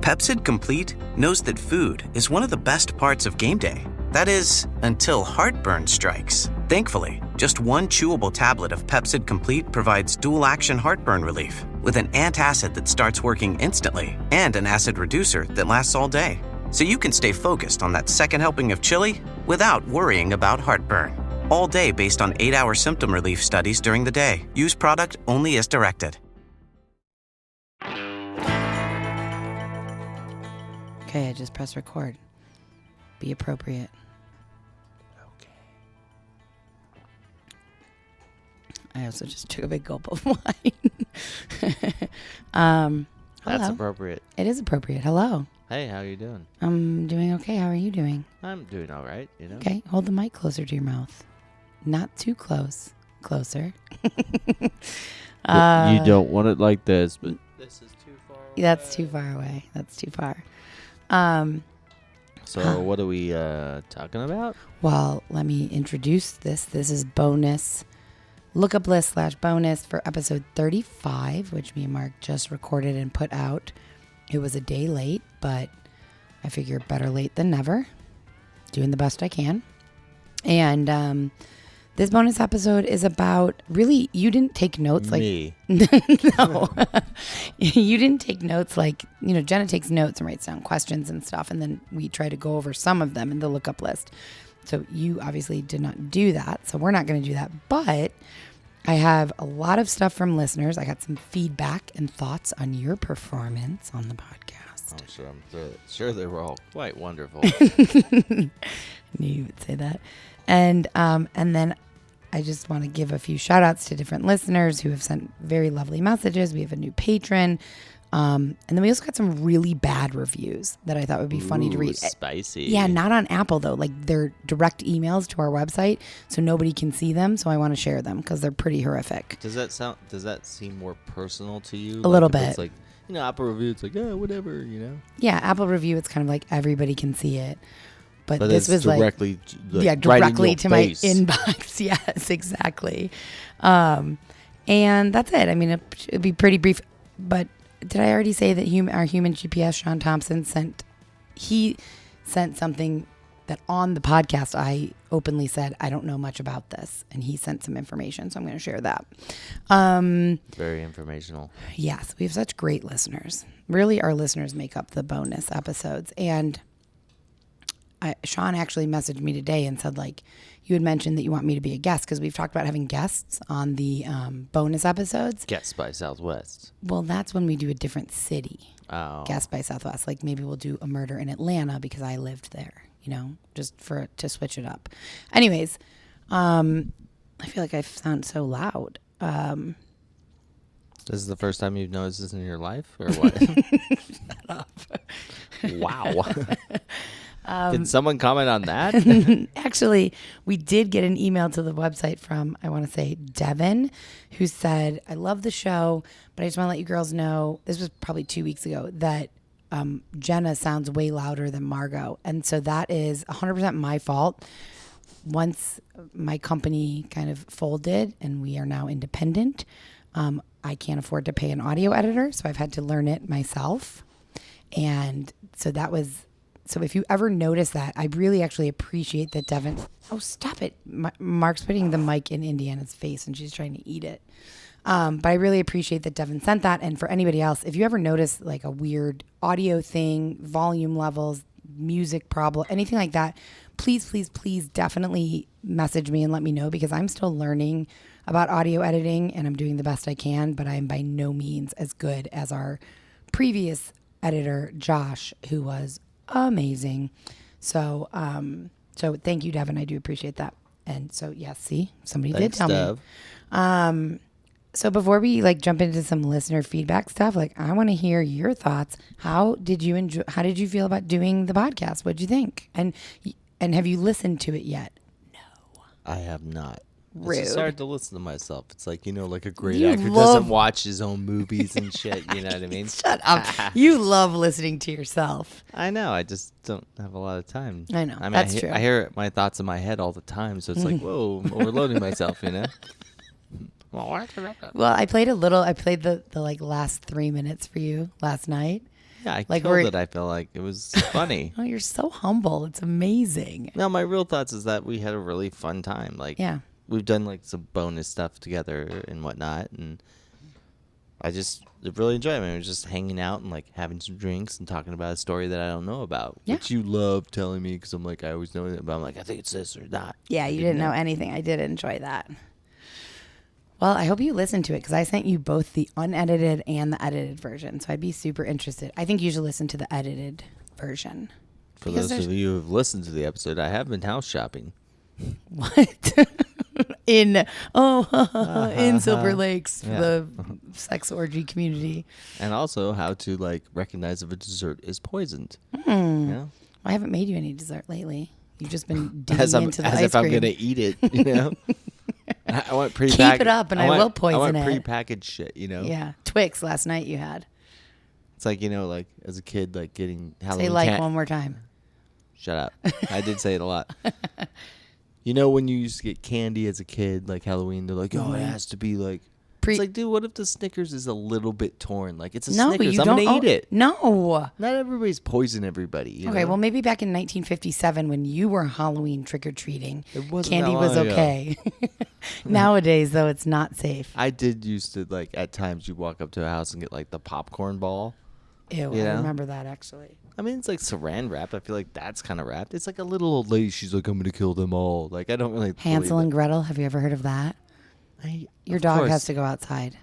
Pepsid Complete knows that food is one of the best parts of game day. That is, until heartburn strikes. Thankfully, just one chewable tablet of Pepsid Complete provides dual-action heartburn relief with an antacid that starts working instantly and an acid reducer that lasts all day. So you can stay focused on that second helping of chili without worrying about heartburn. All day based on 8-hour symptom relief studies during the day. Use product only as directed. Okay, I just press record. Be appropriate. Okay. I also just took a big gulp of wine. That's appropriate. It is appropriate. Hello. Hey, how you doing? I'm doing okay. How are you doing? I'm doing all right, you know. Okay, hold the mic closer to your mouth. Not too close. Closer. You don't want it like this, but this is too far away. That's too far away. That's too far. So what are we talking about? Well, let me introduce this. This is bonus. Lookup list / bonus for episode 35, which me and Mark just recorded and put out. It was a day late, but I figure better late than never. Doing the best I can. And this bonus episode is about, really, you didn't take notes like... Me. No. You didn't take notes like, Jenna takes notes and writes down questions and stuff, and then we try to go over some of them in the lookup list. So you obviously did not do that, so we're not going to do that. But I have a lot of stuff from listeners. I got some feedback and thoughts on your performance on the podcast. I'm sure they were all quite wonderful. Knew you would say that. And then I just want to give a few shout outs to different listeners who have sent very lovely messages. We have a new patron. And then we also got some really bad reviews that I thought would be funny to read. Spicy. Yeah, not on Apple though. Like they're direct emails to our website, so nobody can see them. So I want to share them because they're pretty horrific. Does that seem more personal to you? A little bit. It's like, Apple review, it's like, whatever, Yeah, Apple review, it's kind of like everybody can see it. But this was directly, directly right to my inbox. Yes, exactly. And that's it. I mean, it'd be pretty brief. But did I already say that our human GPS, Sean Thompson, sent something that on the podcast I openly said, I don't know much about this. And he sent some information, so I'm going to share that. Very informational. Yes, we have such great listeners. Really, our listeners make up the bonus episodes. And Sean actually messaged me today and said, you had mentioned that you want me to be a guest because we've talked about having guests on the bonus episodes. Guests by Southwest. Well, that's when we do a different city. Oh. Guests by Southwest. Like maybe we'll do a murder in Atlanta because I lived there, just to switch it up. Anyways, I feel like I sound so loud. This is the first time you've noticed this in your life, or what? Shut up. Wow. Did someone comment on that? Actually, we did get an email to the website from, I want to say, Devin, who said, I love the show, but I just want to let you girls know, this was probably 2 weeks ago, that Jenna sounds way louder than Margot. And so that is 100% my fault. Once my company kind of folded and we are now independent, I can't afford to pay an audio editor, so I've had to learn it myself. And so so if you ever notice that, I really actually appreciate that Devin... Oh, stop it. Mark's putting the mic in Indiana's face and she's trying to eat it. But I really appreciate that Devin sent that. And for anybody else, if you ever notice like a weird audio thing, volume levels, music problem, anything like that, please, please, please definitely message me and let me know because I'm still learning about audio editing and I'm doing the best I can, but I'm by no means as good as our previous editor, Josh, who was amazing. So thank you, Devin. I do appreciate that. And so, yes, see, somebody did tell Dev. me. So before we jump into some listener feedback stuff, I want to hear your thoughts. How did you feel about doing the podcast? What'd you think? And have you listened to it yet? No. I have not. Rude. It's hard to listen to myself. It's like, like a great actor doesn't watch his own movies and shit. You know what I mean? Shut up. You love listening to yourself. I know. I just don't have a lot of time. I know. I mean, That's true. I hear my thoughts in my head all the time. So it's like, whoa, I'm overloading myself, Well, I played the last 3 minutes for you last night. Yeah, I like killed it. I feel like it was funny. Oh, you're so humble. It's amazing. No, my real thoughts is that we had a really fun time. Like, Yeah. we've done like some bonus stuff together and whatnot, and I just really enjoy it. I mean, we're just hanging out and like having some drinks and talking about a story that I don't know about, which you love telling me because I'm like, I always know it, but I'm like, I think it's this or that. Yeah, you didn't know anything. I did enjoy that. Well, I hope you listened to it because I sent you both the unedited and the edited version. So I'd be super interested. I think you should listen to the edited version. For those of you who have listened to the episode, I have been house shopping. What? in Silver Lakes, the sex orgy community. And also how to like recognize if a dessert is poisoned. Yeah? Well, I haven't made you any dessert lately. You've just been digging into the ice cream. As if I'm going to eat it, you know? I want prepackaged. Keep it up and I will poison it. I want prepackaged shit, you know? Yeah. Twix last night you had. It's like, you know, like as a kid, like getting Halloween. Say like one more time. Shut up. I did say it a lot. You know when you used to get candy as a kid, like Halloween, they're like, oh, it has to be like. It's like, dude, what if the Snickers is a little bit torn? Like, it's a Snickers. I'm going to eat it. No. Not everybody's poison everybody. You know? Well, maybe back in 1957 when you were Halloween trick-or-treating, candy that was long okay. Nowadays, though, it's not safe. I did used to, like, at times you walk up to a house and get, like, the popcorn ball. Ew, I remember that, actually. I mean, it's like saran wrap. I feel like that's kind of wrapped. It's like a little old lady. She's like, I'm going to kill them all. Like, I don't really Hansel and Gretel. Have you ever heard of that? Your dog has to go outside.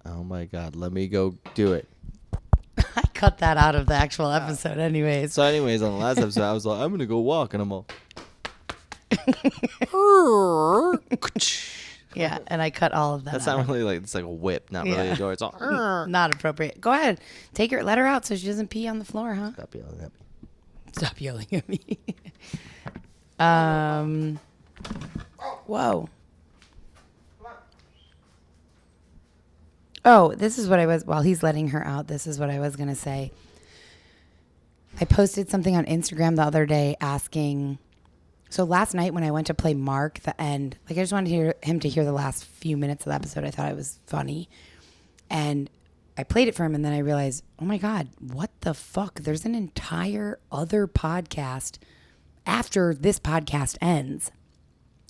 Oh, my God. Let me go do it. I cut that out of the actual episode anyways. So anyways, on the last episode, I was like, I'm going to go walk. And I'm all... Yeah, and I cut all of that. That's not really like, it's like a whip, not really a door. It's all... Not appropriate. Go ahead. Let her out so she doesn't pee on the floor, huh? Stop yelling at me. Stop yelling at me. Whoa. Oh, this is what I was, while he's letting her out, this is what I was going to say. I posted something on Instagram the other day asking, so last night when I went to play Mark, the end, like I just wanted him to hear the last few minutes of the episode. I thought it was funny. And I played it for him and then I realized, oh my God, what the fuck? There's an entire other podcast after this podcast ends.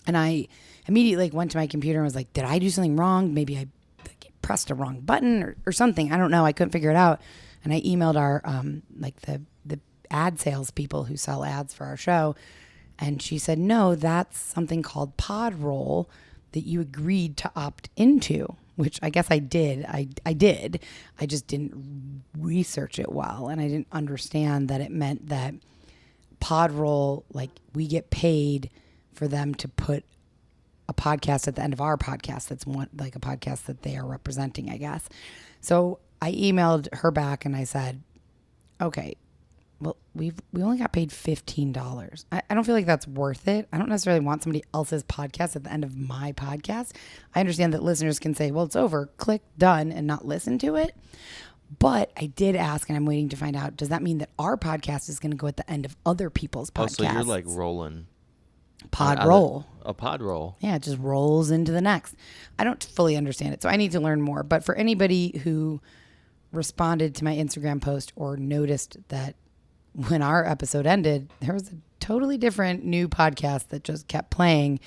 And I immediately went to my computer and was like, did I do something wrong? Maybe I pressed a wrong button or something. I don't know. I couldn't figure it out. And I emailed our, the ad sales people who sell ads for our show. And she said, no, that's something called Podroll that you agreed to opt into, which I guess I did. I did. I just didn't research it well. And I didn't understand that it meant that Podroll, like we get paid for them to put a podcast at the end of our podcast. That's one, like a podcast that they are representing, I guess. So I emailed her back and I said, okay, well, we only got paid $15. I don't feel like that's worth it. I don't necessarily want somebody else's podcast at the end of my podcast. I understand that listeners can say, well, it's over, click done, and not listen to it. But I did ask, and I'm waiting to find out, does that mean that our podcast is going to go at the end of other people's podcasts? Oh, so you're like rolling. Podroll. A podroll. Yeah, it just rolls into the next. I don't fully understand it, so I need to learn more. But for anybody who responded to my Instagram post or noticed that when our episode ended, there was a totally different new podcast that just kept playing,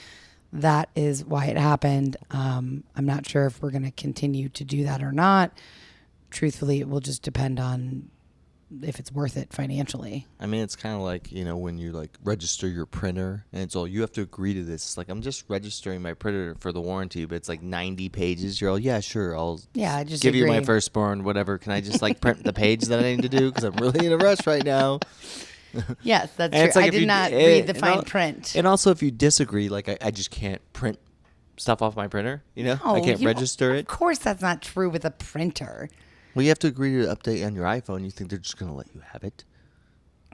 that is why it happened. I'm not sure if we're going to continue to do that or not. Truthfully, it will just depend on if it's worth it financially. I mean, it's kind of like, you know, when you like register your printer and it's all, you have to agree to this. It's like, I'm just registering my printer for the warranty, but it's like 90 pages. You're all, yeah, sure. I just give you my firstborn, whatever. Can I just like print the page that I need to do? Because I'm really in a rush right now. Yes, that's true. Like I did not read the fine print. And also if you disagree, like I just can't print stuff off my printer, you know? I can't register it. Of course that's not true with a printer. Well, you have to agree to update on your iPhone. You think they're just going to let you have it?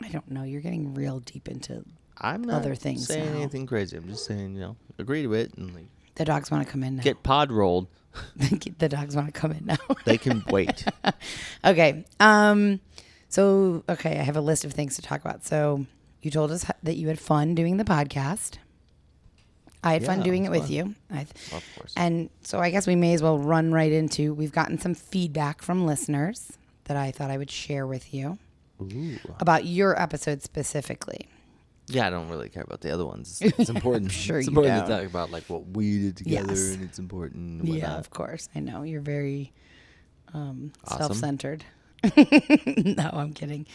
I don't know. You're getting real deep into I'm not other things saying now. anything crazy. I'm just saying, you know, agree to it. And like, the dogs want to come in now. Get pod rolled. The dogs want to come in now. They can wait. Okay. I have a list of things to talk about. So you told us that you had fun doing the podcast. I had fun doing it with you. Of course. And so I guess we may as well run right into, we've gotten some feedback from listeners. that I thought I would share with you. Ooh. About your episode specifically. Yeah, I don't really care about the other ones. It's important. Sure, it's you important don't. to talk about like what we did together, Yes. and it's important. And Yeah, of course. I know you're very awesome. self-centered. No, I'm kidding.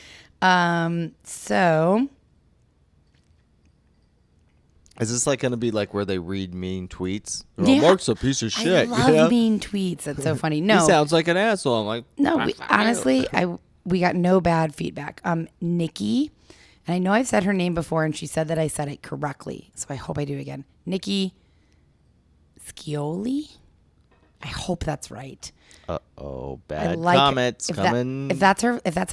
So, is this like going to be like where they read mean tweets? Yeah. Mark's a piece of shit. I love mean tweets. That's so funny. No, he sounds like an asshole. I'm like, no. Honestly, we got no bad feedback. Nikki. And I know I've said her name before, and she said that I said it correctly. So I hope I do again. Nikki Scioli? I hope that's right. Uh-oh. Bad comments coming. If that's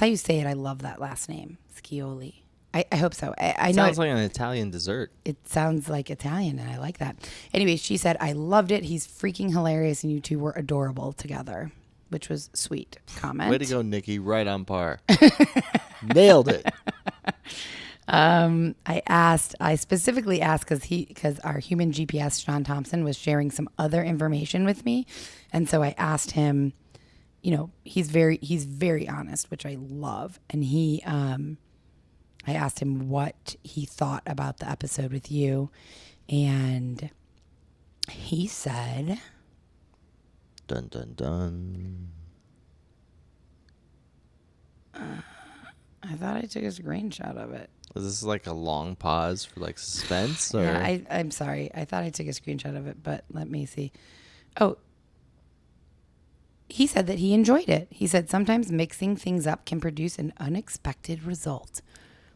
how you say it, I love that last name. Scioli. I hope so. I know. Sounds like an Italian dessert. It sounds like Italian, and I like that. Anyway, she said, I loved it. He's freaking hilarious, and you two were adorable together, which was sweet comment. Way to go, Nikki. Right on par. Nailed it. I specifically asked because our human GPS, Sean Thompson, was sharing some other information with me. And so I asked him, he's very honest, which I love. And I asked him what he thought about the episode with you. And he said, dun, dun, dun. I thought I took a screenshot of it. Was this like a long pause for like suspense? Or? Yeah, I'm sorry. I thought I took a screenshot of it, but let me see. Oh, he said that he enjoyed it. He said sometimes mixing things up can produce an unexpected result,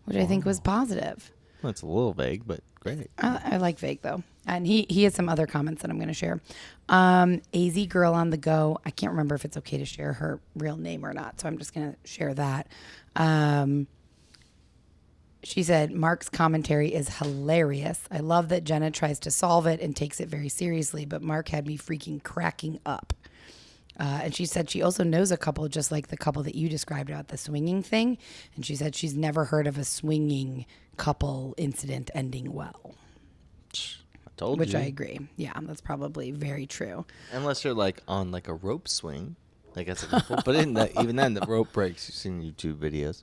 which I think was positive. Well, it's a little vague, but great. I like vague, though. And he had some other comments that I'm going to share. AZ Girl on the Go. I can't remember if it's okay to share her real name or not, so I'm just going to share that. She said, Mark's commentary is hilarious. I love that Jenna tries to solve it and takes it very seriously, but Mark had me freaking cracking up. And she said she also knows a couple just like the couple that you described about the swinging thing. And she said she's never heard of a swinging couple incident ending well. I told you. Which I agree. Yeah, that's probably very true. Unless you're like on like a rope swing. I guess, but even then, the rope breaks. You've seen YouTube videos.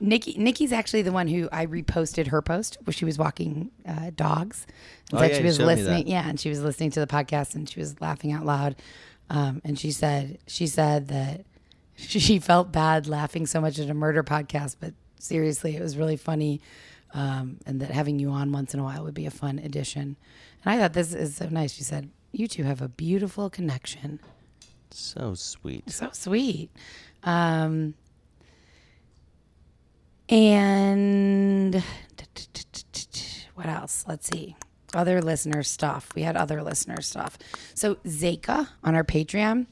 Nikki's actually the one who I reposted her post where she was walking dogs. And yeah, she was listening. Yeah, and she was listening to the podcast and she was laughing out loud. And she said that she felt bad laughing so much at a murder podcast, but seriously, it was really funny. And that having you on once in a while would be a fun addition. And I thought this is so nice. She said, you two have a beautiful connection. So sweet. So sweet. And what else? Let's see. Other listener stuff. We had other listener stuff. So Zeka on our Patreon.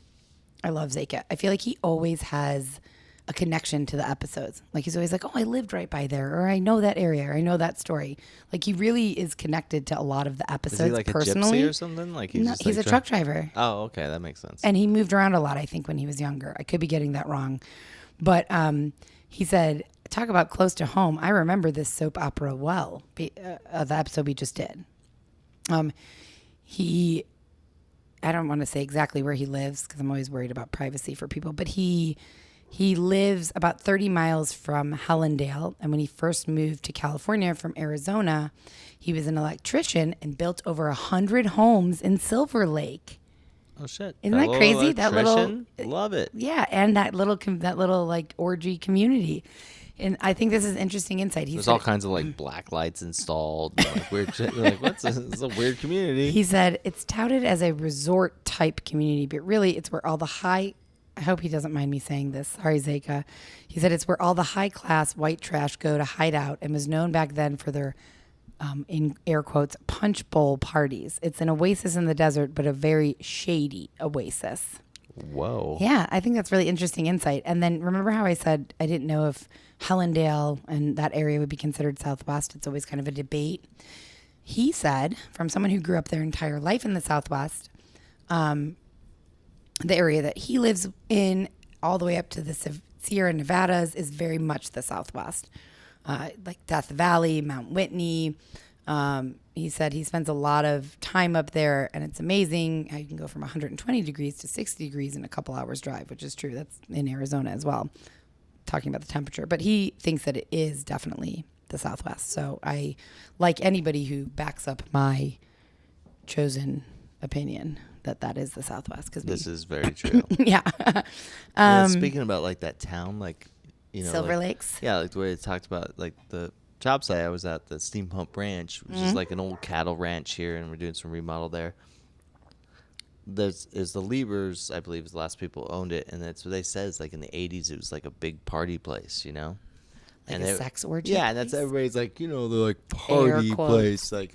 I love Zeka. I feel like he always has a connection to the episodes. Like he's always like, oh, I lived right by there, or I know that area, or I know that story. Like he really is connected to a lot of the episodes. Is he like personally. A gypsy or something? Like he's a truck driver. Oh, okay, that makes sense. And he moved around a lot, I think, when he was younger. I could be getting that wrong, but he said, "Talk about close to home. I remember this soap opera well. The episode we just did. I don't want to say exactly where he lives because I'm always worried about privacy for people, but he lives about 30 miles from Hellendale. And when he first moved to California from Arizona, he was an electrician and built over 100 homes in Silver Lake. Oh, shit. Isn't that crazy? That little, love it. Yeah. And that little like orgy community. And I think this is interesting insight. There's all kinds of like black lights installed. And, like weird shit. You're like, what's this? It's a weird community. He said it's touted as a resort type community, but really it's where all the I hope he doesn't mind me saying this. Sorry, Zeka. He said it's where all the high-class white trash go to hide out and was known back then for their, in air quotes, punch bowl parties. It's an oasis in the desert, but a very shady oasis. Whoa. Yeah, I think that's really interesting insight. And then remember how I said I didn't know if Hellendale and that area would be considered Southwest? It's always kind of a debate. He said, from someone who grew up their entire life in the Southwest, the area that he lives in all the way up to the Sierra Nevadas is very much the Southwest. Like Death Valley, Mount Whitney, He said he spends a lot of time up there, and it's amazing how you can go from 120 degrees to 60 degrees in a couple hours drive, which is true. That's in Arizona as well, talking about the temperature. But he thinks that it is definitely the Southwest. So I like anybody who backs up my chosen opinion that is the Southwest. Because this is very true. Yeah. Speaking about like that town, like, Silver Lakes. Yeah, like the way it talked about like the job site I was at, the Steam Pump Ranch, which is like an old cattle ranch here, and we're doing some remodel there. There's the Liebers, I believe, is the last people who owned it, and that's what they said. It's like in the 80s, it was like a big party place, Like and a sex orgy. Yeah, and that's everybody's like, the like party place, like,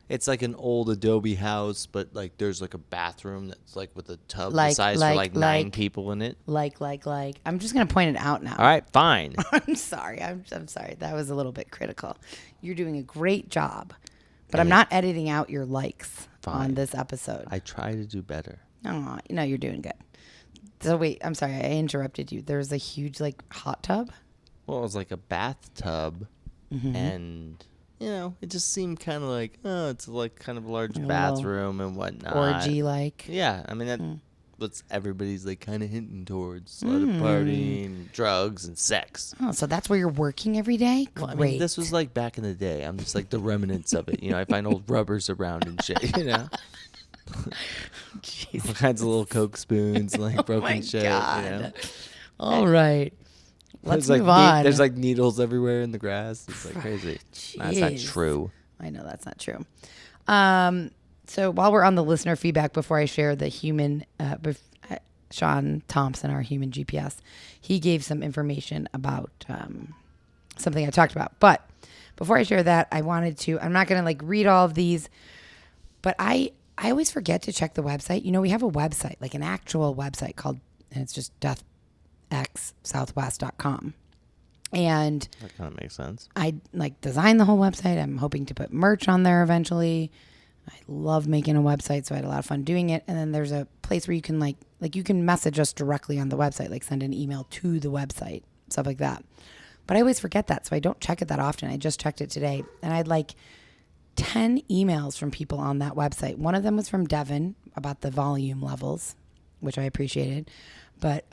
it's like an old adobe house, but like there's like a bathroom that's like with a tub the size for like 9 people in it. Like. I'm just gonna point it out now. All right, fine. I'm sorry. I'm sorry. That was a little bit critical. You're doing a great job, but I'm not editing out your likes on this episode. I try to do better. Oh, you're doing good. So wait, I'm sorry. I interrupted you. There's a huge like hot tub. Well, it was like a bathtub, and it just seemed kind of like, it's like kind of a large bathroom and whatnot. Orgy like. Yeah, I mean that's what everybody's like kind of hinting towards: a lot of partying, drugs, and sex. Oh, so that's where you're working every day? Great. Well, I mean, this was like back in the day. I'm just like the remnants of it. I find old rubbers around and shit. All kinds of little Coke spoons, like broken shit. God. All right. Let's move on. There's like needles everywhere in the grass. It's like crazy. That's not true. I know that's not true. So while we're on the listener feedback, before I share the human, Sean Thompson, our human GPS, he gave some information about something I talked about. But before I share that, I'm not going to like read all of these, but I always forget to check the website. We have a website, like an actual website called, and it's just deathxsouthwest.com. And that kind of makes sense. I like designed the whole website. I'm hoping to put merch on there eventually. I love making a website, so I had a lot of fun doing it. And then there's a place where you can like you can message us directly on the website, like send an email to the website, stuff like that. But I always forget that, so I don't check it that often. I just checked it today, and I had like 10 emails from people on that website. One of them was from Devin about the volume levels, which I appreciated. But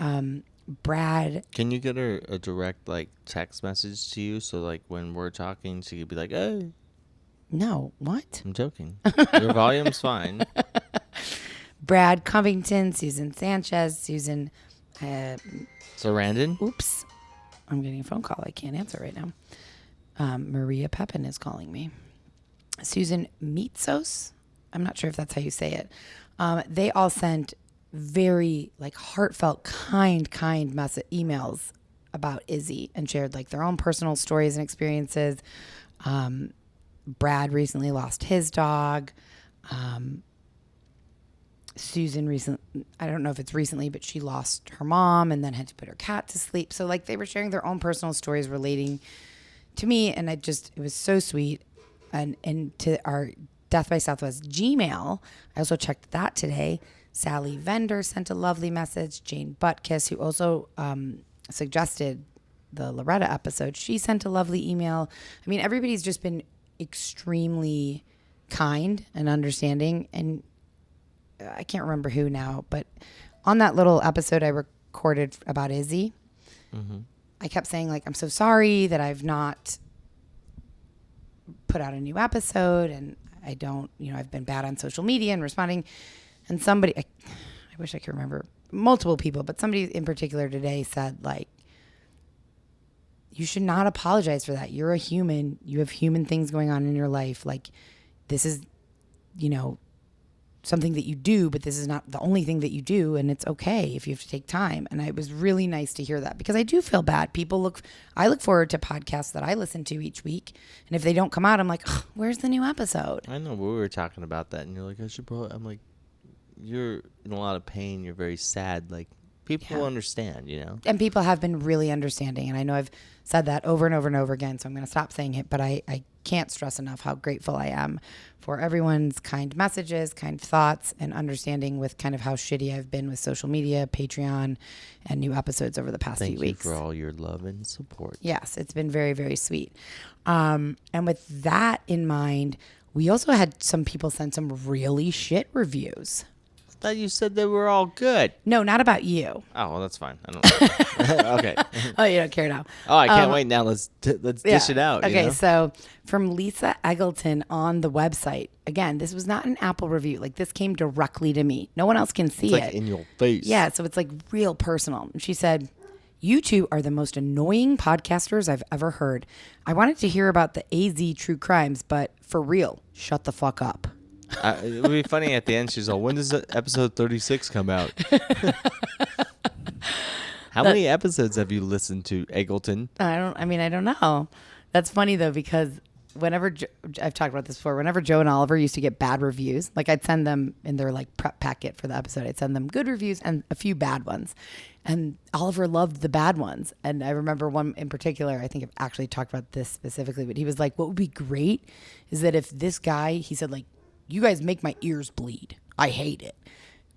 Brad, can you get her a direct like text message to you, so like when we're talking she could be like, hey? No, what? I'm joking. Your volume's fine. Brad Covington, Susan Sanchez, Susan Sarandon. Oops, I'm getting a phone call I can't answer right now. Maria Pepin is calling me. Susan Mitsos, I'm not sure if that's how you say it. They all sent very like heartfelt, kind emails about Izzy and shared like their own personal stories and experiences. Brad recently lost his dog. Susan recently, I don't know if it's recently, but she lost her mom and then had to put her cat to sleep. So like they were sharing their own personal stories relating to me, and it was so sweet. And to our Death by Southwest Gmail, I also checked that today. Sally Vendor sent a lovely message. Jane Butkiss, who also suggested the Loretta episode, she sent a lovely email. I mean, everybody's just been extremely kind and understanding. And I can't remember who now, but on that little episode I recorded about Izzy, I kept saying, like, I'm so sorry that I've not put out a new episode, and I don't, I've been bad on social media and responding. And somebody, I wish I could remember, multiple people, but somebody in particular today said, like, you should not apologize for that. You're a human. You have human things going on in your life. Like, this is, something that you do, but this is not the only thing that you do. And it's okay if you have to take time. And it was really nice to hear that, because I do feel bad. I look forward to podcasts that I listen to each week. And if they don't come out, I'm like, where's the new episode? I know, but we were talking about that, and you're like, I'm like, you're in a lot of pain. You're very sad. Like, people understand, And people have been really understanding. And I know I've said that over and over and over again, so I'm going to stop saying it. But I can't stress enough how grateful I am for everyone's kind messages, kind thoughts, and understanding with kind of how shitty I've been with social media, Patreon, and new episodes over the past few weeks. Thank you for all your love and support. Yes, it's been very, very sweet. And with that in mind, we also had some people send some really shit reviews. I thought you said they were all good. No, not about you. Oh, well, that's fine. I don't Okay. Oh, you don't care now. Oh, I can't wait now. Let's dish it out. Okay, you know? So from Lisa Eggleton on the website. Again, this was not an Apple review. Like, this came directly to me. No one else can see it's like in your face. Yeah, so it's like real personal. She said, "You two are the most annoying podcasters I've ever heard. I wanted to hear about the AZ true crimes, but for real, shut the fuck up." It would be funny at the end. She's like, "When does episode 36 come out?" How many episodes have you listened to, Eggleton? I don't know. That's funny though, because whenever I've talked about this before, whenever Joe and Oliver used to get bad reviews, like I'd send them in their like prep packet for the episode, I'd send them good reviews and a few bad ones. And Oliver loved the bad ones. And I remember one in particular, I think I've actually talked about this specifically, but he was like, what would be great is that if this guy, he said like, "You guys make my ears bleed. I hate it."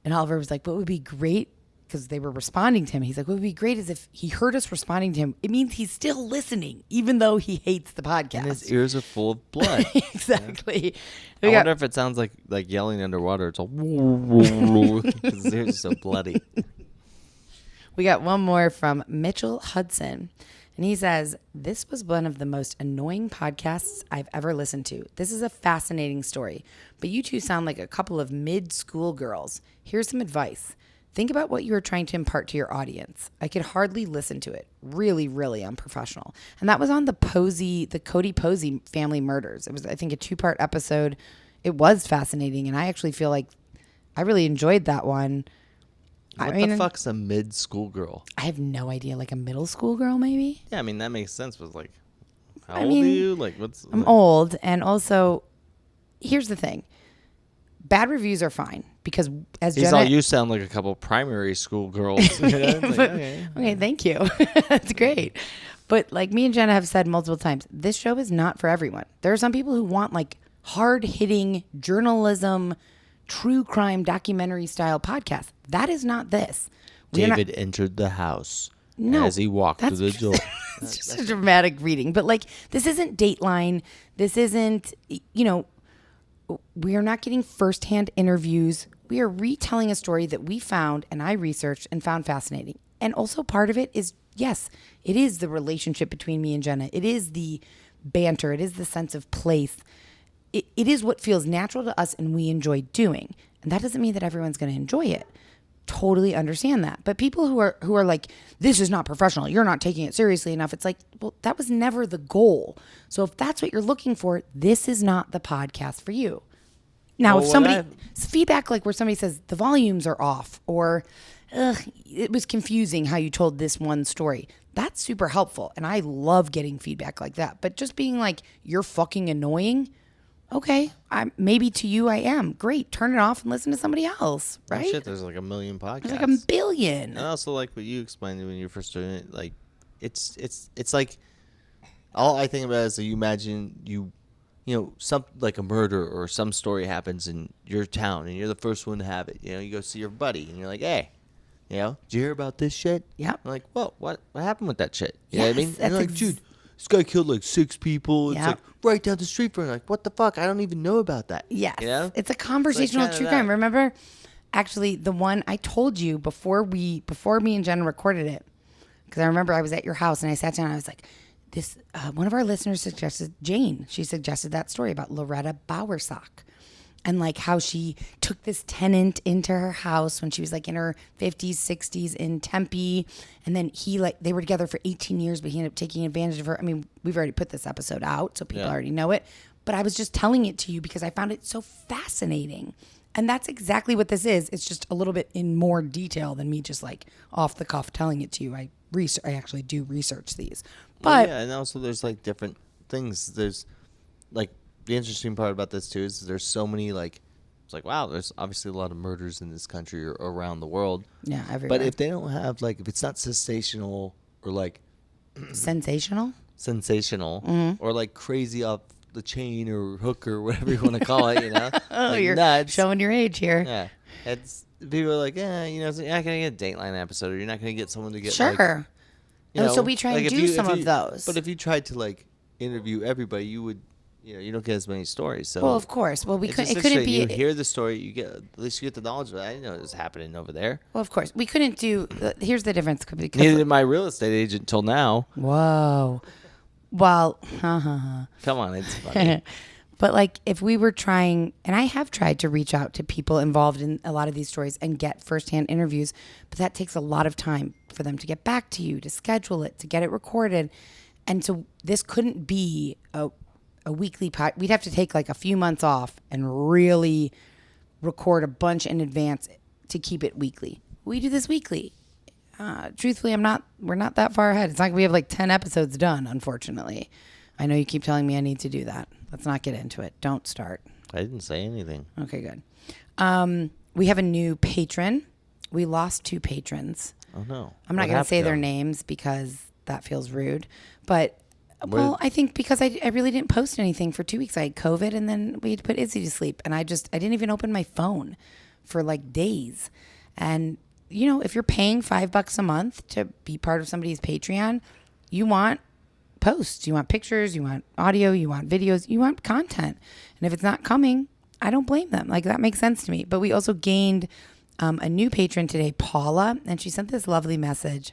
And Oliver was like, what would be great, because they were responding to him. He's like, what would be great is if he heard us responding to him. It means he's still listening, even though he hates the podcast. And his ears are full of blood. Exactly. Yeah. I wonder if it sounds like yelling underwater. It's all because his ears are so bloody. We got one more from Mitchell Hudson. And he says, "This was one of the most annoying podcasts I've ever listened to. This is a fascinating story, but you two sound like a couple of mid-school girls. Here's some advice. Think about what you are trying to impart to your audience. I could hardly listen to it. Really, really unprofessional." And that was on the Cody Posey family murders. It was, I think, a 2-part episode. It was fascinating, and I actually feel like I really enjoyed that one. What the fuck's a mid-school girl? I have no idea. Like a middle school girl, maybe? Yeah, I mean, that makes sense. But like, how old are you? Like, what's... I'm old, and also, here's the thing. Bad reviews are fine, because as Jenna... you sound like a couple primary school girls. You know? Okay, thank you. That's great. But like me and Jenna have said multiple times, this show is not for everyone. There are some people who want like hard-hitting journalism, true crime documentary style podcast. That is not this. David entered the house as he walked through the door. It's just a dramatic reading. But like, this isn't Dateline. This isn't, we are not getting firsthand interviews. We are retelling a story that we found and I researched and found fascinating. And also part of it is, yes, it is the relationship between me and Jenna. It is the banter. It is the sense of place. It is what feels natural to us and we enjoy doing. And that doesn't mean that everyone's going to enjoy it. Totally understand that. But people who are like, this is not professional, you're not taking it seriously enough. It's like, well, that was never the goal. So if that's what you're looking for, this is not the podcast for you. Now, if somebody feedback, like where somebody says the volumes are off, or it was confusing how you told this one story, that's super helpful. And I love getting feedback like that. But just being like, you're fucking annoying. Okay, maybe to you I am. Great, turn it off and listen to somebody else, right? Oh, shit, there's like a million podcasts. There's like a billion. And I also like what you explained when you were first doing it. Like, it's like, all I think about is that you imagine you some like a murder or some story happens in your town and you're the first one to have it. You go see your buddy and you're like, hey, did you hear about this shit? Yeah. I'm like, well, what happened with that shit? You know what I mean? And you're like, dude, this guy killed like 6 people. It's like right down the street from me. Like, what the fuck? I don't even know about that. Yes. It's a conversational true crime. Remember, actually, the one I told you before me and Jen recorded it, because I remember I was at your house and I sat down and I was like, this, one of our listeners suggested, Jane, she suggested that story about Loretta Bowersock. And like how she took this tenant into her house when she was like in her 50s, 60s in Tempe. And then they were together for 18 years, but he ended up taking advantage of her. I mean, we've already put this episode out, so people already know it. But I was just telling it to you because I found it so fascinating. And that's exactly what this is. It's just a little bit in more detail than me just like off the cuff telling it to you. I actually do research these. But and also there's like different things. There's like, the interesting part about this too is there's so many like, it's like, wow, there's obviously a lot of murders in this country or around the world. Yeah, everywhere. But if they don't have like, if it's not sensational or like sensational or like crazy off the chain or hook or whatever you want to call it, Oh, like you're nuts. showing your age here. Yeah. It's people are like, you're not going to get a Dateline episode, or you're not going to get someone to get Sure. So we try and do some of those. But if you tried to like interview everybody, you would, you don't get as many stories. So well, of course. Well, it couldn't be. You hear the story, you get at least you get the knowledge of it. I didn't know it was happening over there. Well, of course, we couldn't do. Here's the difference. Neither did my real estate agent until now. Whoa. Well, come on, it's funny. But like if we were trying, and I have tried to reach out to people involved in a lot of these stories and get firsthand interviews, but that takes a lot of time for them to get back to you, to schedule it, to get it recorded. And so this couldn't be a weekly pod. We'd have to take like a few months off and really record a bunch in advance to keep it weekly. We do this weekly. Truthfully, we're not that far ahead. It's not like we have like 10 episodes done, unfortunately. I know you keep telling me I need to do that. Let's not get into it. Don't start. I didn't say anything. Okay, good. We have a new patron. We lost 2 patrons. Oh, no. I'm not going to say their names because that feels rude. But, I think because I really didn't post anything for 2 weeks. I had COVID, and then we had to put Izzy to sleep. And I didn't even open my phone for like days. And, if you're paying $5 a month to be part of somebody's Patreon, you want posts, you want pictures, you want audio, you want videos, you want content. And if it's not coming, I don't blame them. Like, that makes sense to me. But we also gained a new patron today, Paula, and she sent this lovely message.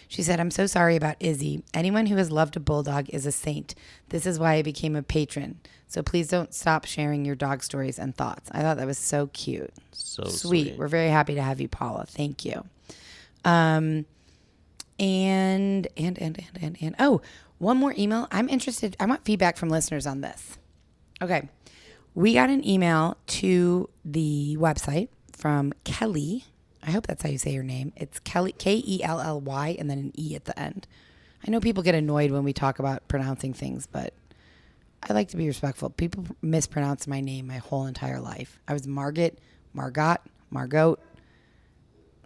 She said, "I'm so sorry about Izzy. Anyone who has loved a bulldog is a saint. This is why I became a patron. So please don't stop sharing your dog stories and thoughts." I thought that was so cute. So sweet. We're very happy to have you, Paula. Thank you. And oh, one more email. I'm interested. I want feedback from listeners on this. Okay. We got an email to the website from Kelly. I hope that's how you say your name. It's Kelly, Kelly, and then an E at the end. I know people get annoyed when we talk about pronouncing things, but I like to be respectful. People mispronounce my name my whole entire life. I was Margot.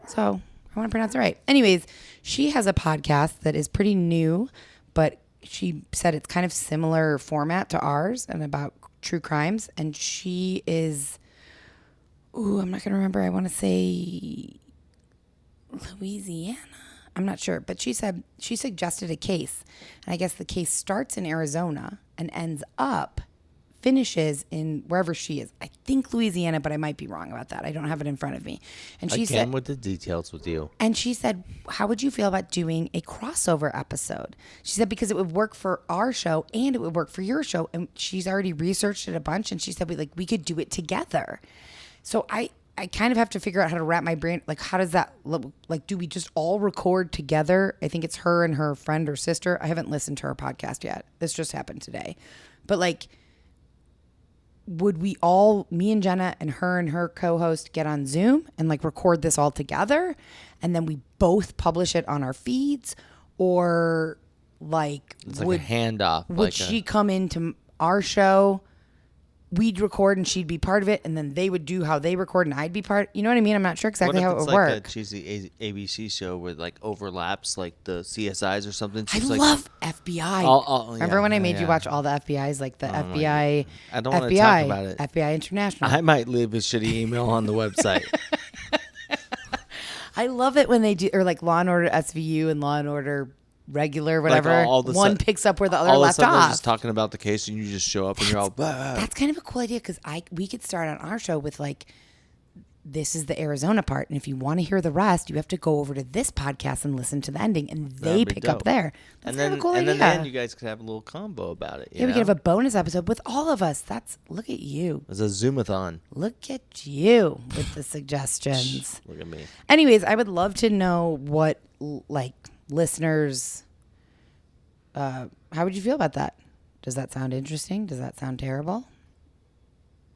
So I want to pronounce it right. Anyways, she has a podcast that is pretty new, but she said it's kind of similar format to ours and about true crimes. And she is, I'm not going to remember. I want to say Louisiana. I'm not sure. But she said she suggested a case. And I guess the case starts in Arizona and finishes in wherever she is. I think Louisiana, but I might be wrong about that. I don't have it in front of me. And she said, with the details with you. And she said, how would you feel about doing a crossover episode? She said, because it would work for our show and it would work for your show. And she's already researched it a bunch. And she said, we could do it together. So I kind of have to figure out how to wrap my brain. Like, how does that look? Like, do we just all record together? I think it's her and her friend or sister. I haven't listened to her podcast yet. This just happened today. But like, would we all, me and Jenna and her co-host, get on Zoom and like record this all together, and then we both publish it on our feeds? Or like, it's like a handoff. Would she come into our show? We'd record and she'd be part of it, and then they would do how they record and I'd be part. You know what I mean? I'm not sure exactly how it would work. What if it's like a cheesy ABC show where like overlaps like the CSIs or something? I love FBI. Remember when I made you watch all the FBI's, like the FBI? I don't want to talk about it. FBI International. I might leave a shitty email on the website. I love it when they do, or like Law and Order SVU and Law and Order regular, whatever. Like one picks up where the other left off. They're just talking about the case, and you just show up and you're all. That's kind of a cool idea, because we could start on our show with like, this is the Arizona part, and if you want to hear the rest, you have to go over to this podcast and listen to the ending, and they pick up there. That's kind of a cool idea. And then you guys could have a little combo about it. We could have a bonus episode with all of us. Look at you. It's a Zoomathon. Look at you with the suggestions. Look at me. Anyways, I would love to know what like listeners. How would you feel about that? Does that sound interesting? Does that sound terrible?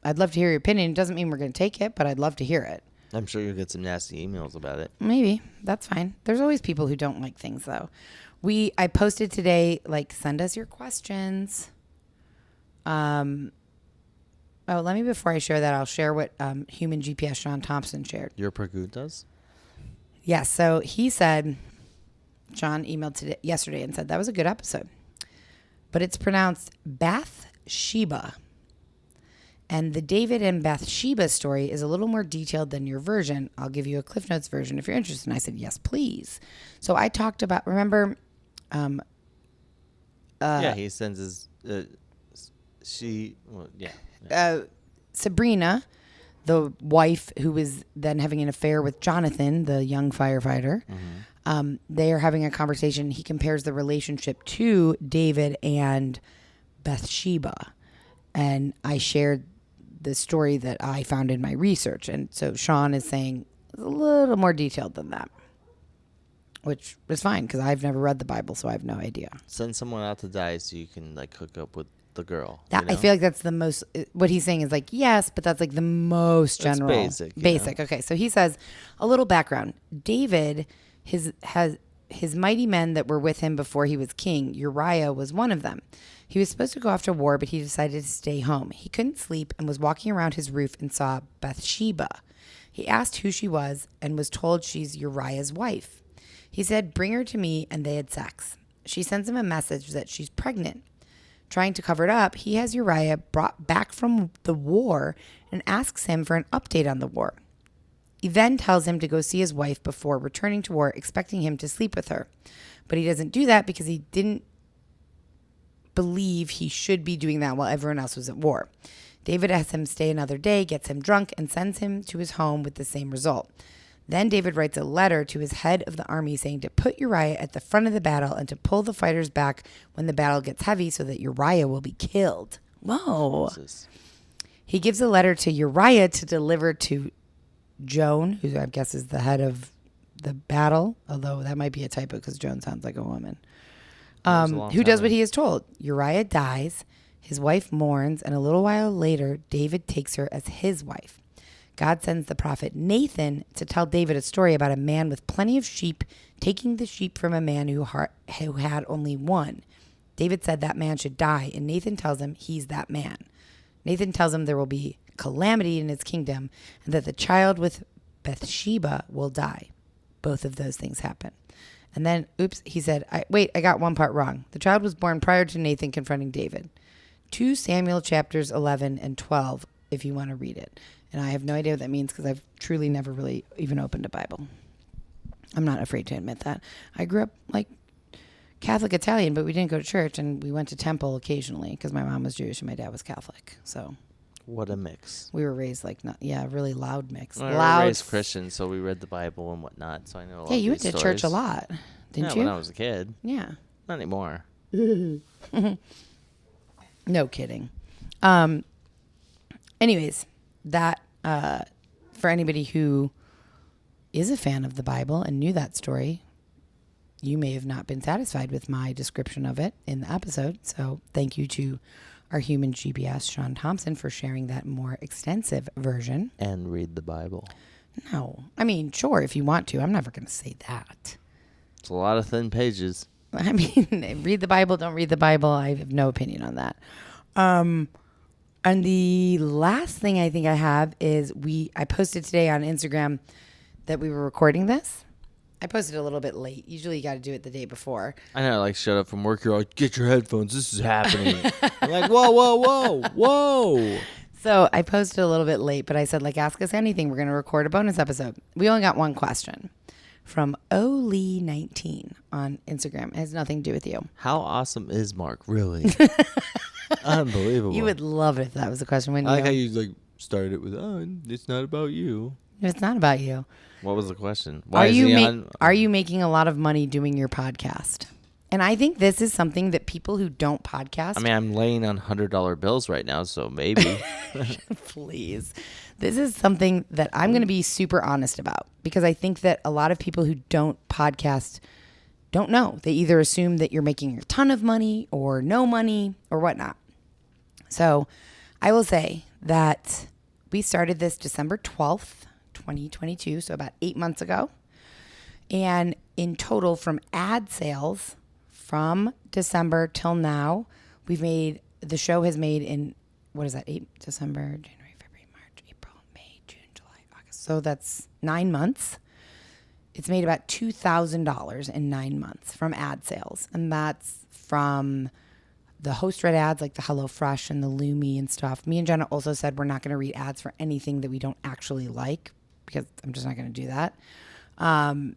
I'd love to hear your opinion. It doesn't mean we're going to take it, but I'd love to hear it. I'm sure you'll get some nasty emails about it. Maybe. That's fine. There's always people who don't like things, though. I posted today, like, send us your questions. Let me, before I share that, I'll share what Human GPS Sean Thompson shared. Your preguntas? Yes. So he said, John emailed yesterday and said, that was a good episode. but it's pronounced Bathsheba. And the David and Bathsheba story is a little more detailed than your version. I'll give you a Cliff Notes version if you're interested. And I said, yes, please. So I talked about, remember? He sends his, Sabrina, the wife who was then having an affair with Jonathan, the young firefighter. They are having a conversation. He compares the relationship to David and Bathsheba. And I shared the story that I found in my research. And so Sean is saying it's a little more detailed than that, which was fine because I've never read the Bible, so I have no idea. Send someone out to die so you can like hook up with the girl. That, I feel like that's the most, what he's saying is like, yes, but that's like the most general. That's basic. Okay, so he says, a little background. David his mighty men that were with him before he was king, Uriah was one of them. He was supposed to go off to war, but he decided to stay home. He couldn't sleep and was walking around his roof and saw Bathsheba. He asked who she was and was told she's Uriah's wife. He said, bring her to me, and they had sex. She sends him a message that she's pregnant. Trying to cover it up, he has Uriah brought back from the war and asks him for an update on the war. He then tells him to go see his wife before returning to war, expecting him to sleep with her. But he doesn't do that because he didn't believe he should be doing that while everyone else was at war. David has him stay another day, gets him drunk, and sends him to his home with the same result. Then David writes a letter to his head of the army saying to put Uriah at the front of the battle and to pull the fighters back when the battle gets heavy so that Uriah will be killed. Whoa. Jesus. He gives a letter to Uriah to deliver to Joan, who I guess is the head of the battle, although that might be a typo because Joan sounds like a woman, who does what he is told. Uriah dies, his wife mourns, and a little while later, David takes her as his wife. God sends the prophet Nathan to tell David a story about a man with plenty of sheep taking the sheep from a man who had only one. David said that man should die, and Nathan tells him he's that man. Nathan tells him there will be calamity in his kingdom and that the child with Bathsheba will die. Both of those things happen. And then, he said, I got one part wrong. The child was born prior to Nathan confronting David. 2 Samuel chapters 11 and 12, if you want to read it. And I have no idea what that means because I've truly never really even opened a Bible. I'm not afraid to admit that. I grew up like Catholic Italian, but we didn't go to church, and we went to temple occasionally because my mom was Jewish and my dad was Catholic. So what a mix. We were raised like, really loud mix. Well, we were raised Christian, so we read the Bible and whatnot. So I know a lot. Yeah, you went to church a lot, didn't you? When I was a kid. Yeah. Not anymore. No kidding. Anyways, that for anybody who is a fan of the Bible and knew that story, you may have not been satisfied with my description of it in the episode. So thank you to our human GPS, Sean Thompson, for sharing that more extensive version. And read the Bible. No. I mean, sure, if you want to. I'm never going to say that. It's a lot of thin pages. I mean, read the Bible, don't read the Bible. I have no opinion on that. And the last thing I think I have is I posted today on Instagram that we were recording this. I posted a little bit late. Usually you got to do it the day before. I know, like, shut up from work. You're like, get your headphones. This is happening. I'm like, whoa. So I posted a little bit late, but I said, like, ask us anything. We're going to record a bonus episode. We only got one question from Oli19 on Instagram. It has nothing to do with you. How awesome is Mark, really? Unbelievable. You would love it if that was the question, wouldn't you? I like how you like started it with, it's not about you. It's not about you. What was the question? Are you making a lot of money doing your podcast? And I think this is something that people who don't podcast. I mean, I'm laying on $100 bills right now, so maybe. Please. This is something that I'm going to be super honest about because I think that a lot of people who don't podcast don't know. They either assume that you're making a ton of money or no money or whatnot. So I will say that we started this December 12th, 2022, so about 8 months ago. And in total, from ad sales from December till now, the show has made in, December, January, February, March, April, May, June, July, August. So that's 9 months. It's made about $2,000 in 9 months from ad sales. And that's from the host read ads like the HelloFresh and the Lumi and stuff. Me and Jenna also said we're not going to read ads for anything that we don't actually like, because I'm just not going to do that. And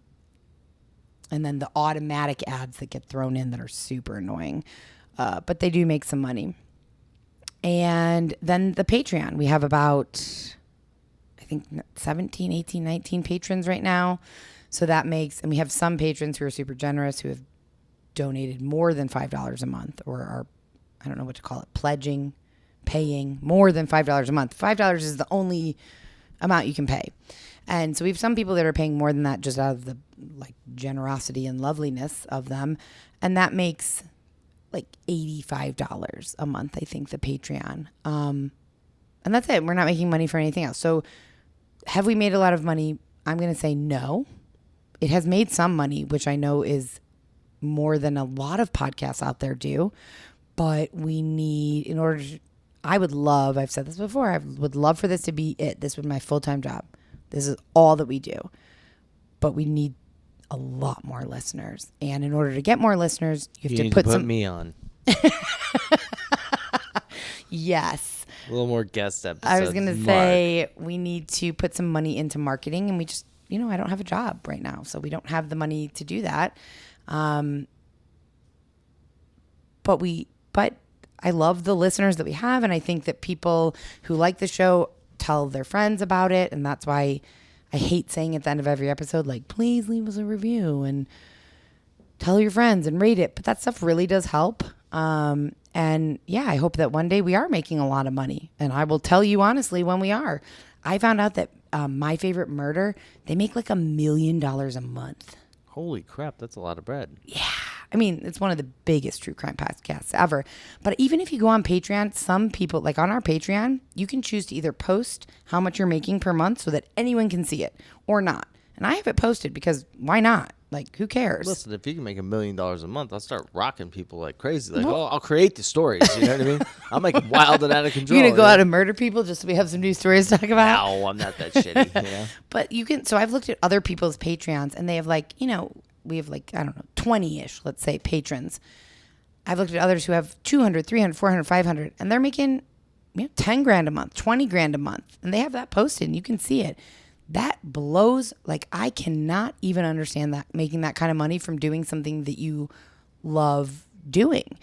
then the automatic ads that get thrown in that are super annoying. But they do make some money. And then the Patreon. We have about, I think, 17, 18, 19 patrons right now. So that makes, and we have some patrons who are super generous who have donated more than $5 a month, or are, I don't know what to call it, paying more than $5 a month. $5 is the only amount you can pay. And so we have some people that are paying more than that just out of the like generosity and loveliness of them. And that makes like $85 a month, I think, the Patreon. And that's it. We're not making money for anything else. So have we made a lot of money? I'm going to say no. It has made some money, which I know is more than a lot of podcasts out there do. But we need, in order to, I would love, I've said this before, I would love for this to be it. This would be my full-time job. This is all that we do. But we need a lot more listeners. And in order to get more listeners, you have to put me on. Yes. A little more guest episodes. I was going to say we need to put some money into marketing, and we just, I don't have a job right now, so we don't have the money to do that. But I love the listeners that we have, and I think that people who like the show tell their friends about it, and that's why I hate saying at the end of every episode, like, please leave us a review and tell your friends and rate it. But that stuff really does help. And yeah, I hope that one day we are making a lot of money, and I will tell you honestly when we are. I found out that My Favorite Murder, they make like $1 million a month. Holy crap, that's a lot of bread. Yeah. I mean, it's one of the biggest true crime podcasts ever. But even if you go on Patreon, some people, like on our Patreon, you can choose to either post how much you're making per month so that anyone can see it, or not. And I have it posted because why not? Like, who cares? Listen, if you can make $1 million a month, I'll start rocking people like crazy. Like, I'll create the stories. You know what I mean? I'm like wild and out of control. You're going to go out and murder people just so we have some new stories to talk about? No, I'm not that shitty. You know? But you can, so I've looked at other people's Patreons, and they have like, we have like, I don't know, 20-ish, let's say, patrons. I've looked at others who have 200, 300, 400, 500, and they're making 10 grand a month, 20 grand a month. And they have that posted, and you can see it. That blows, like, I cannot even understand that, making that kind of money from doing something that you love doing.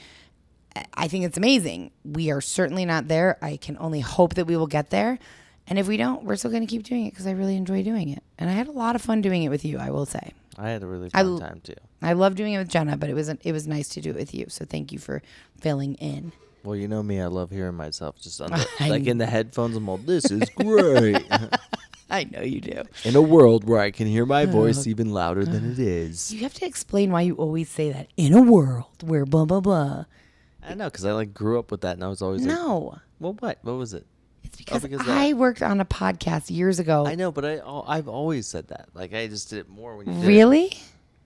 I think it's amazing. We are certainly not there. I can only hope that we will get there. And if we don't, we're still going to keep doing it because I really enjoy doing it. And I had a lot of fun doing it with you, I will say. I had a really fun time, too. I love doing it with Jenna, but it was nice to do it with you. So thank you for filling in. Well, you know me. I love hearing myself just on like in the headphones. I'm all, this is great. I know you do. In a world where I can hear my voice even louder than it is. You have to explain why you always say that. In a world where blah, blah, blah. I know, because I like grew up with that, and I was always like, no. Well, what? What was it? It's because I worked on a podcast years ago. I know, but I've always said that. Like, I just did it more when you did Really? it.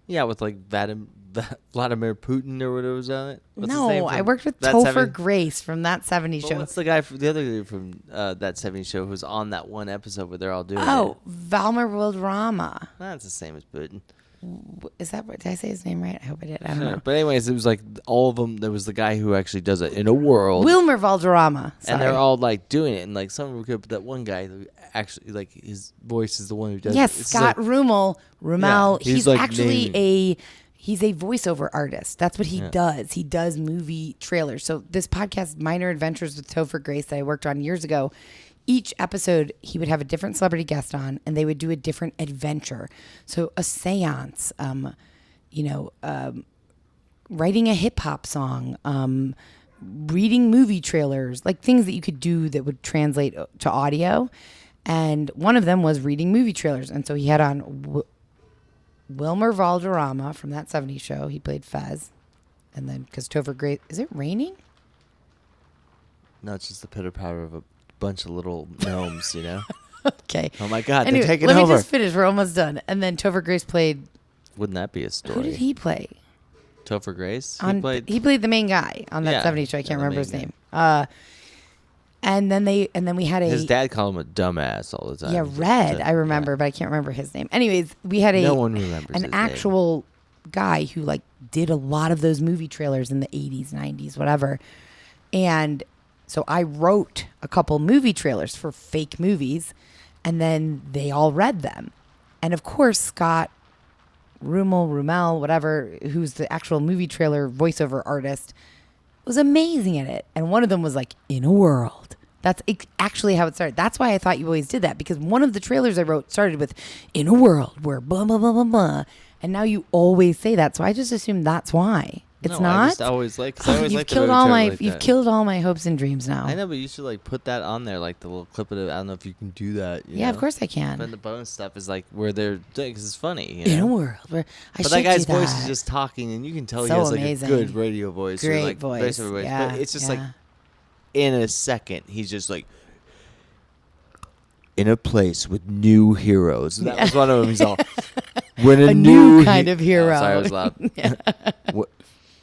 Yeah, with like Vladimir Putin or whatever was on it. What's his name I worked with Topher Grace from That 70s Show. What's the guy, the other guy from That 70s Show who's on that one episode where they're all doing it? Oh, Valmer Wildrama. That's the same as Putin. Is that what, did I say his name right? I hope I did. I don't know. But anyways, it was like all of them. There was the guy who actually does it in a world. Wilmer Valderrama. Sorry. And they're all like doing it. And like some of them could, but that one guy who actually, like, his voice is the one who does it. Yes, Scott like, Rummel. Yeah, he's like actually he's a voiceover artist. That's what he does. He does movie trailers. So this podcast, Minor Adventures with Topher Grace, that I worked on years ago, each episode he would have a different celebrity guest on, and they would do a different adventure. So a seance, writing a hip hop song, reading movie trailers, like things that you could do that would translate to audio. And one of them was reading movie trailers. And so he had on Wilmer Valderrama from That 70s Show. He played Fez. And then, because Topher Grace, is it raining? No, it's just the pitter patter of a bunch of little gnomes, you know? Okay. Oh my God, anyway, they're taking over. Let me just finish. We're almost done. And then Topher Grace played. Wouldn't that be a story? Who did he play? Topher Grace? He played the main guy on That 70s Show. I can't remember his name. And then we had his dad called him a dumbass all the time. Yeah, Red. I remember, but I can't remember his name. Anyways, we had no one remembers an actual guy who like did a lot of those movie trailers in the 80s, 90s, whatever. And so I wrote a couple movie trailers for fake movies, and then they all read them. And of course, Scott Rummel, whatever, who's the actual movie trailer voiceover artist, was amazing at it. And one of them was like, in a world. That's actually how it started. That's why I thought you always did that, because one of the trailers I wrote started with, in a world where blah, blah, blah, blah, blah. And now you always say that. So I just assume that's why. It's not. I just always like. You've killed all my. You've killed all my hopes and dreams now. I know, but you should like put that on there, like the little clip of it. I don't know if you can do that. Yeah, of course I can. But the bonus stuff is like where they're because it's funny. In a world where but that guy's voice is just talking, and you can tell he has like a good radio voice, great or like voice. Yeah, but it's just like in a second he's just like. In a place with new heroes. That was one of them. He's all, when a new kind of hero. Oh, sorry, I was loud.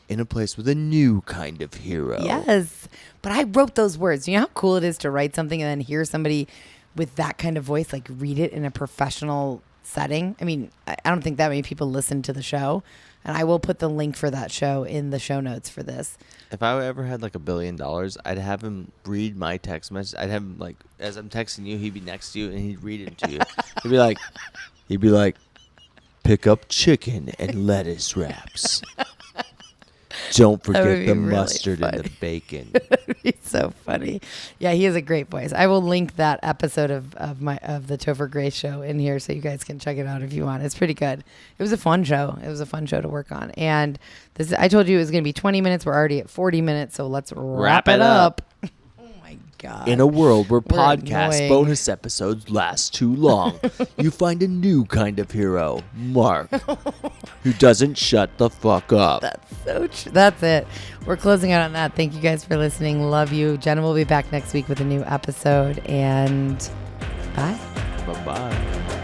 In a place with a new kind of hero. Yes. But I wrote those words. You know how cool it is to write something and then hear somebody with that kind of voice, like read it in a professional setting? I mean, I don't think that many people listen to the show. And I will put the link for that show in the show notes for this. If I ever had like $1 billion, I'd have him read my text message. I'd have him like, as I'm texting you, he'd be next to you and he'd read it to you. he'd be like, pick up chicken and lettuce wraps. Don't forget the really mustard and the bacon. He's so funny. Yeah, he has a great voice. I will link that episode of the Topher Grace show in here so you guys can check it out if you want. It's pretty good. It was a fun show. It was a fun show to work on. And I told you it was going to be 20 minutes. We're already at 40 minutes, so let's wrap it up. God. In a world where podcast bonus episodes last too long, you find a new kind of hero, Mark, who doesn't shut the fuck up. That's so true. That's it. We're closing out on that. Thank you guys for listening. Love you. Jenna will be back next week with a new episode. And bye. Bye-bye.